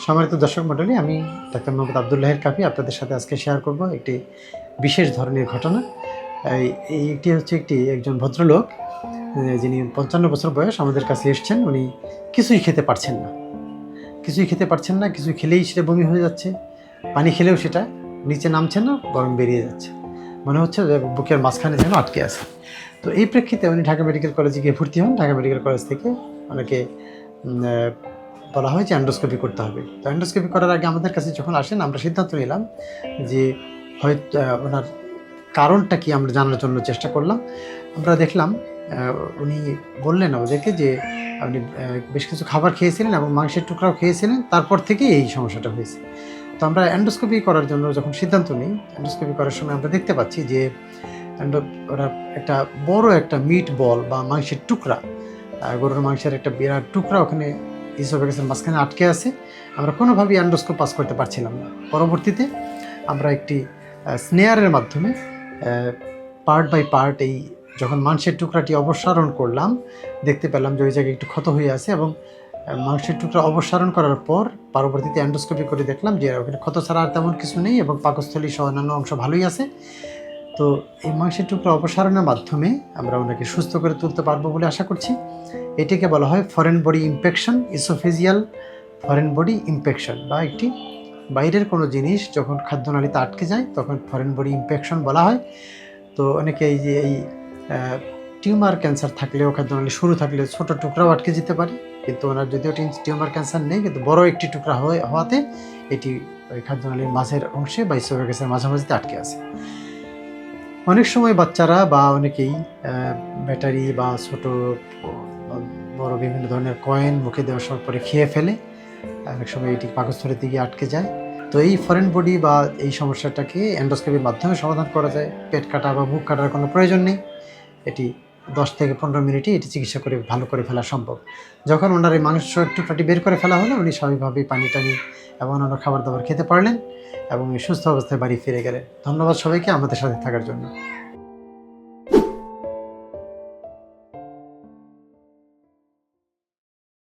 সম্মানিত দর্শক মণ্ডলী, আমি ডাক্তার মোহাম্মদ আবদুল্লাহের কাফি আপনাদের সাথে আজকে শেয়ার করব একটি বিশেষ ধরনের ঘটনা। এইটি হচ্ছে একজন ভদ্রলোক, যিনি 55 বছর বয়স, আমাদের কাছে এসেছেন। উনি কিছুই খেতে পারছেন না, কিছুই খেলেই সেটা বমি হয়ে যাচ্ছে, পানি খেলেও সেটা নিচে নামছে না, বরং বেরিয়ে যাচ্ছে, মনে হচ্ছে যে বুকের মাঝখানে যেন আটকে আছে। তো এই প্রেক্ষিতে উনি ঢাকা মেডিকেল কলেজে গিয়ে ভর্তি হন। ঢাকা মেডিকেল কলেজ থেকে অনেকে বলা হয় যে অ্যান্ডোস্কোপি করতে হবে। তো অ্যান্ডোস্কোপি করার আগে আমাদের কাছে যখন আসেন, আমরা সিদ্ধান্ত নিলাম যে হয়তো ওনার কারণটা কি আমরা জানার জন্য চেষ্টা করলাম। আমরা দেখলাম উনি বললেন আমাদেরকে যে আপনি বেশ কিছু খাবার খেয়েছিলেন এবং মাংসের টুকরাও খেয়েছিলেন, তারপর থেকেই এই সমস্যাটা হয়েছে। তো আমরা অ্যান্ডোস্কোপি করার জন্য যখন সিদ্ধান্ত নিই, অ্যান্ডোস্কোপি করার সময় আমরা দেখতে পাচ্ছি যে ওরা একটা বড় একটা মিট বল বা মাংসের টুকরা, গরুর মাংসের একটা বিরাট টুকরা ওখানে ইসোফেগাসের মাঝখানে আটকে আছে। আমরা কোনোভাবেই অ্যান্ডোস্কোপ পাস করতে পারছিলাম না। পরবর্তীতে আমরা একটি স্নেয়ারের মাধ্যমে পার্ট বাই পার্ট যখন মাংসের টুকরাটি অপসারণ করলাম, দেখতে পেলাম যে ওই জায়গায় একটু ক্ষত হয়ে আছে এবং মাংসের টুকরা অপসারণ করার পর পরবর্তীতে অ্যান্ডোস্কোপি করে দেখলাম যে ওখানে ক্ষত ছাড়া আর তেমন কিছু নেই এবং পাকস্থলী সহ অন্যান্য অংশ ভালোই আছে। তো এই মাংসের টুকরা অপসারণের মাধ্যমে আমরা ওনাকে সুস্থ করে তুলতে পারবো বলে আশা করছি। এটিকে বলা হয় foreign body impaction, oesophageal foreign body impaction, বা একটি বাইরের কোনো জিনিস যখন খাদ্যনালীতে আটকে যায় তখন ফরেন বডি ইমপেকশন বলা হয়। তো অনেকে এই টিউমার ক্যান্সার থাকলেও, খাদ্যনালী সরু থাকলে ছোটো টুকরাও আটকে যেতে পারে, কিন্তু ওনার যদিও টিউমার ক্যান্সার নেই, কিন্তু বড় একটি টুকরা হওয়াতে এটি ওই খাদ্যনালীর মাঝের অংশে বা ইসোফেগাসের মাঝামাঝিতে আটকে আছে। অনেক সময় বাচ্চারা বা অনেকেই ব্যাটারি বা ছোট বড় বিভিন্ন ধরনের কয়েন মুখে দেওয়ার সময় পরে খেয়ে ফেলে, অনেক সময় এটি পাকস্থলীর দিকে আটকে যায়। তো এই ফরেন বডি বা এই সমস্যাটাকে অ্যান্ডোস্কোপির মাধ্যমে সমাধান করা যায়। পেট কাটা বা মুখ কাটার কোনো প্রয়োজন নেই। এটি 10 থেকে 15 মিনিটে এটি চিকিৎসা করে ভালো করে ফেলা সম্ভব। যখন ওনার এই মাংসের টুকরাটি বের করে ফেলা হলো, উনি স্বাভাবিকভাবেই পানি টানি এবং অন্যান্য খাবার দাবার খেতে পারলেন এবং সুস্থ অবস্থায় বাড়ি ফিরে গেলেন। ধন্যবাদ সবাইকে আমাদের সাথে থাকার জন্য।